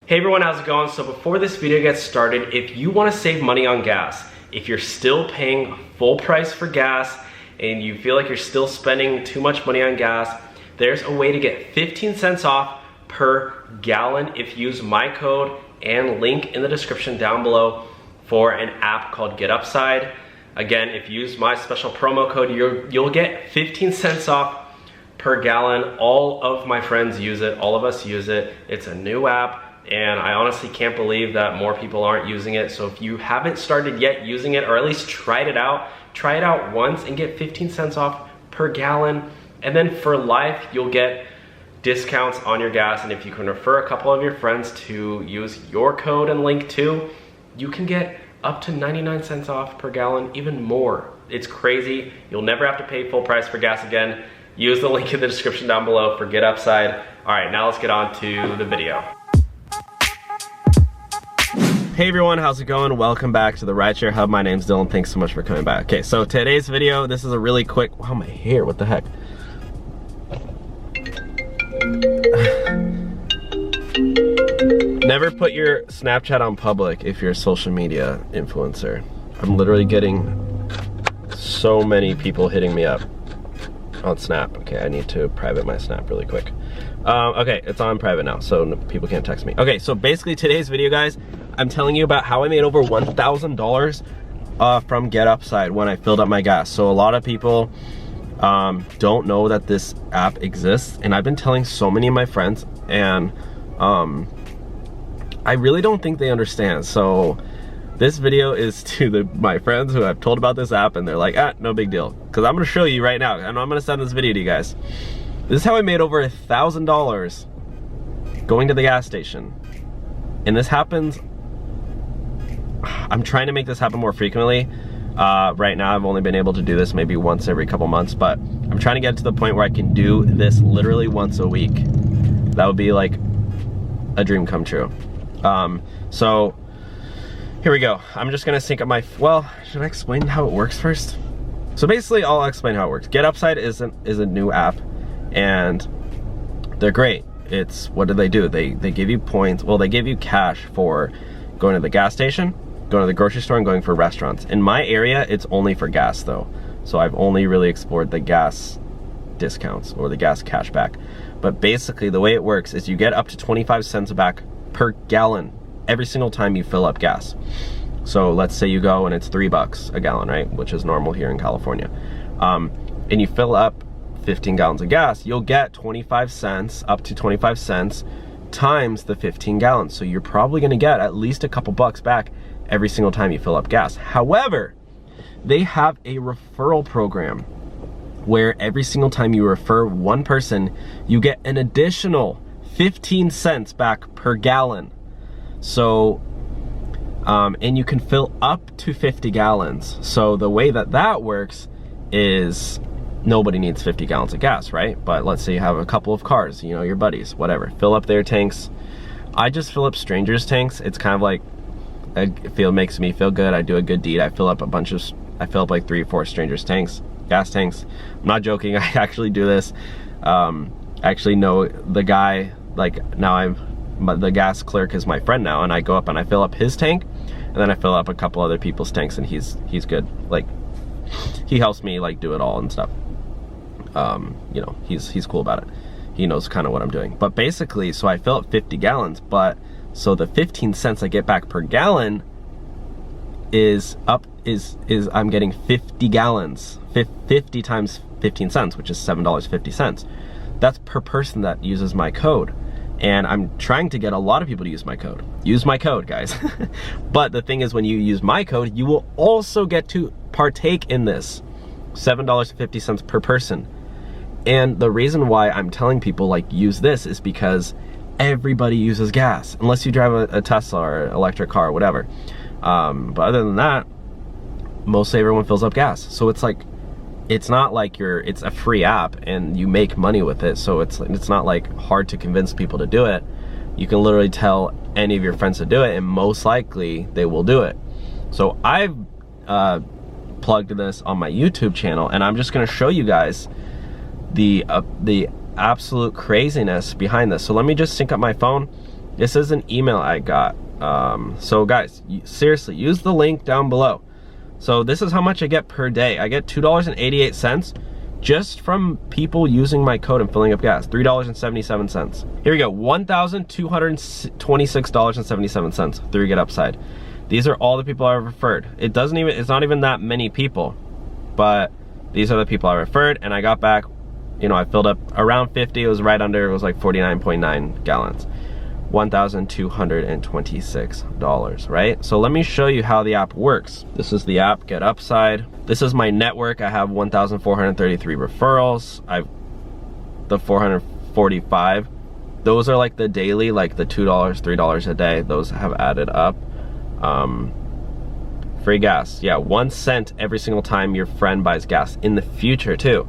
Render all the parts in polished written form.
Hey everyone, how's it going? So before this video gets started, if you want to save money on gas, if you're still paying full price for gas and you feel like you're still spending too much money on gas, there's a way to get 15 cents off per gallon if you use my code and link in the description down below for an app called GetUpside. Again, if you use my special promo code, you'll get 15 cents off per gallon. All of my friends use it, all of us use it. It's a new app. And I honestly can't believe that more people aren't using it. So if you haven't started yet using it, or at least try it out once and get 15 cents off per gallon. And then for life, you'll get discounts on your gas. And if you can refer a couple of your friends to use your code and link too, you can get up to 99 cents off per gallon, even more. It's crazy. You'll never have to pay full price for gas again. Use the link in the description down below for GetUpside. All right, now let's get on to the video. Hey everyone, how's it going? Welcome back to the Rideshare Hub. My name's Dylan. Thanks so much for coming back. Okay, so today's video, this is a really quick, wow, my hair, what the heck? Never put your Snapchat on public if you're a social media influencer. I'm literally getting so many people hitting me up on Snap. Okay, I need to private my Snap really quick. Okay, it's on private now, so people can't text me. Okay, so basically today's video, guys, I'm telling you about how I made over $1,000 from GetUpside when I filled up my gas. So a lot of people don't know that this app exists, and I've been telling so many of my friends, and I really don't think they understand. So this video is to my friends who I've told about this app, and they're like, ah, no big deal. Because I'm gonna show you right now, and I'm gonna send this video to you guys. This is how I made over $1,000 going to the gas station. And this happens, I'm trying to make this happen more frequently. Right now I've only been able to do this maybe once every couple months, but I'm trying to get to the point where I can do this literally once a week. That would be like a dream come true. So here we go. I'm just gonna sync up my, well, should I explain how it works first? So basically I'll explain how it works. GetUpside is a new app, and they're great. It's, what do? They give you points, well, they give you cash for going to the gas station, going to the grocery store, and going for restaurants. In my area, it's only for gas though. So I've only really explored the gas discounts or the gas cashback. But basically the way it works is you get up to 25 cents back per gallon every single time you fill up gas. So let's say you go and it's $3 a gallon, right? Which is normal here in California. And you fill up 15 gallons of gas, you'll get 25 cents, up to 25 cents times the 15 gallons. So you're probably gonna get at least a couple bucks back every single time you fill up gas. However, they have a referral program where every single time you refer one person, you get an additional 15 cents back per gallon. So, and you can fill up to 50 gallons. So the way that works is, nobody needs 50 gallons of gas, right? But let's say you have a couple of cars, you know, your buddies, whatever, fill up their tanks. I just fill up strangers' tanks. It's kind of like, makes me feel good. I do a good deed. I fill up like 3 or 4 strangers' tanks, gas tanks. I'm not joking, I actually do this. I actually know the guy, like now the gas clerk is my friend now, and I go up and I fill up his tank, and then I fill up a couple other people's tanks, and he's good. Like, he helps me like do it all and stuff. You know, he's cool about it. He knows kind of what I'm doing. But basically, so I fill up 50 gallons, but so the 15 cents I get back per gallon is I'm getting 50 gallons, 50 times 15 cents, which is $7.50. That's per person that uses my code. And I'm trying to get a lot of people to use my code. Use my code, guys. But the thing is, when you use my code, you will also get to partake in this $7.50 per person. And the reason why I'm telling people like use this is because everybody uses gas, unless you drive a Tesla or an electric car or whatever. But other than that, mostly everyone fills up gas. So it's like, it's not like it's a free app and you make money with it. So it's not like hard to convince people to do it. You can literally tell any of your friends to do it, and most likely they will do it. So I've plugged this on my YouTube channel, and I'm just gonna show you guys the absolute craziness behind this. So let me just sync up my phone This is an email I got. So guys, seriously, use the link down below. So this is how much I get per day. I get $2.88 just from people using my code and filling up gas. $3.77. Here we go, $1,226.77 through GetUpside. These are all the people I've referred. It's not even that many people, but these are the people I referred, and I got back, you know, I filled up around 50. It was right under, it was like 49.9 gallons. $1,226, right? So let me show you how the app works. This is the app, GetUpside. This is my network. I have 1,433 referrals. I've the 445. Those are like the daily, like the $2, $3 a day. Those have added up. Free gas, yeah, 1 cent every single time your friend buys gas in the future too.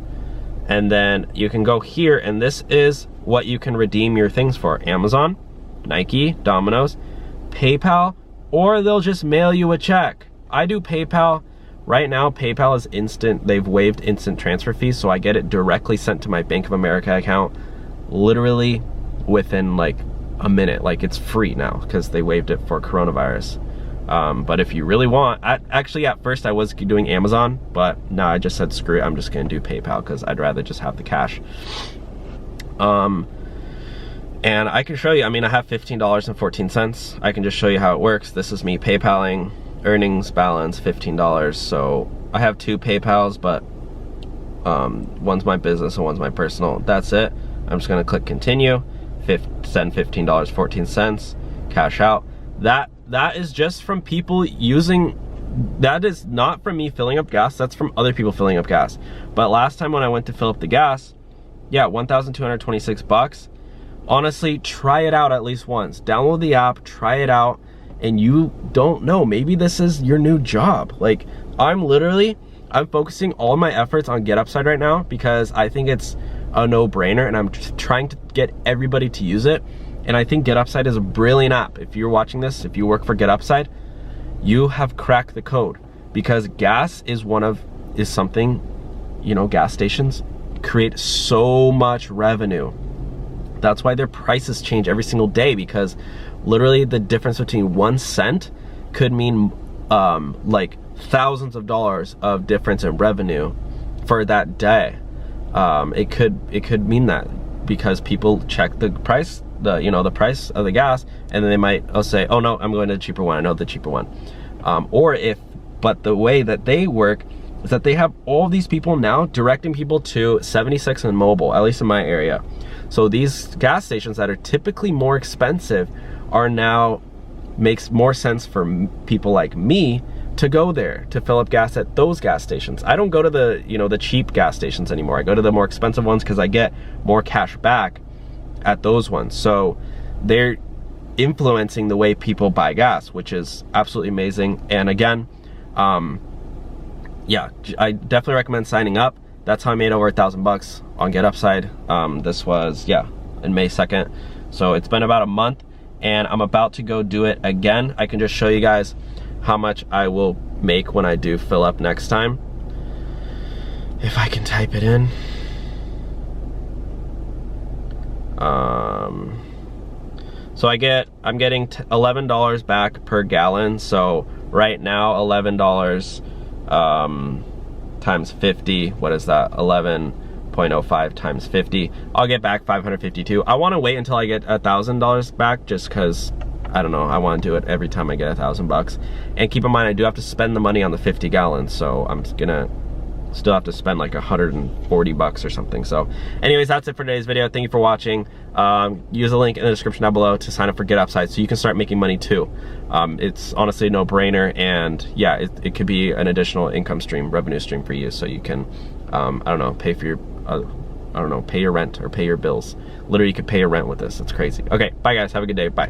And then you can go here, and this is what you can redeem your things for: Amazon, Nike, Domino's, PayPal, or they'll just mail you a check. I do PayPal. Right now, PayPal is instant. They've waived instant transfer fees, so I get it directly sent to my Bank of America account literally within like a minute. Like, it's free now because they waived it for coronavirus. But if you really want, actually at first I was doing Amazon, but now I just said screw it, I'm just gonna do PayPal because I'd rather just have the cash. And I can show you, I mean, I have $15.14. I can just show you how it works. This is me PayPaling, earnings balance $15. So I have 2 PayPals, but one's my business and one's my personal. That's it. I'm just gonna click continue, send $15.14, cash out. That is just from people using, that is not from me filling up gas, that's from other people filling up gas. But last time when I went to fill up the gas, yeah, $1,226. Honestly, try it out at least once. Download the app, try it out, and you don't know, maybe this is your new job. Like, I'm focusing all my efforts on GetUpside right now because I think it's a no-brainer, and I'm just trying to get everybody to use it. And I think GetUpside is a brilliant app. If you're watching this, if you work for GetUpside, you have cracked the code, because gas is something, you know, gas stations create so much revenue. That's why their prices change every single day, because literally the difference between 1 cent could mean like thousands of dollars of difference in revenue for that day. It could mean that, because people check the price, the price of the gas, and then they might say, oh no, I'm going to the cheaper one, I know the cheaper one. But the way that they work is that they have all these people now directing people to 76 and Mobile, at least in my area. So these gas stations that are typically more expensive are now, makes more sense for people like me to go there to fill up gas at those gas stations. I don't go to the, the cheap gas stations anymore. I go to the more expensive ones because I get more cash back at those ones. So they're influencing the way people buy gas, which is absolutely amazing. And again, yeah, I definitely recommend signing up. That's how I made over $1,000 on GetUpside. This was, yeah, in May 2nd. So it's been about a month, and I'm about to go do it again. I can just show you guys how much I will make when I do fill up next time. If I can type it in. So I'm getting $11 back per gallon. So right now, $11 times 50, what is that? 11.05 times 50. I'll get back 552. I want to wait until I get $1,000 back, just because I don't know, I want to do it every time I get $1,000. And keep in mind, I do have to spend the money on the 50 gallons, so I'm gonna still have to spend like $140 or something. So anyways, that's it for today's video. Thank you for watching. Use the link in the description down below to sign up for GetUpside so you can start making money too. It's honestly a no-brainer, and yeah, it could be an additional income stream, revenue stream for you, so you can I don't know, pay for your pay your rent or pay your bills. Literally, you could pay your rent with this. It's crazy. Okay, bye guys, have a good day. Bye.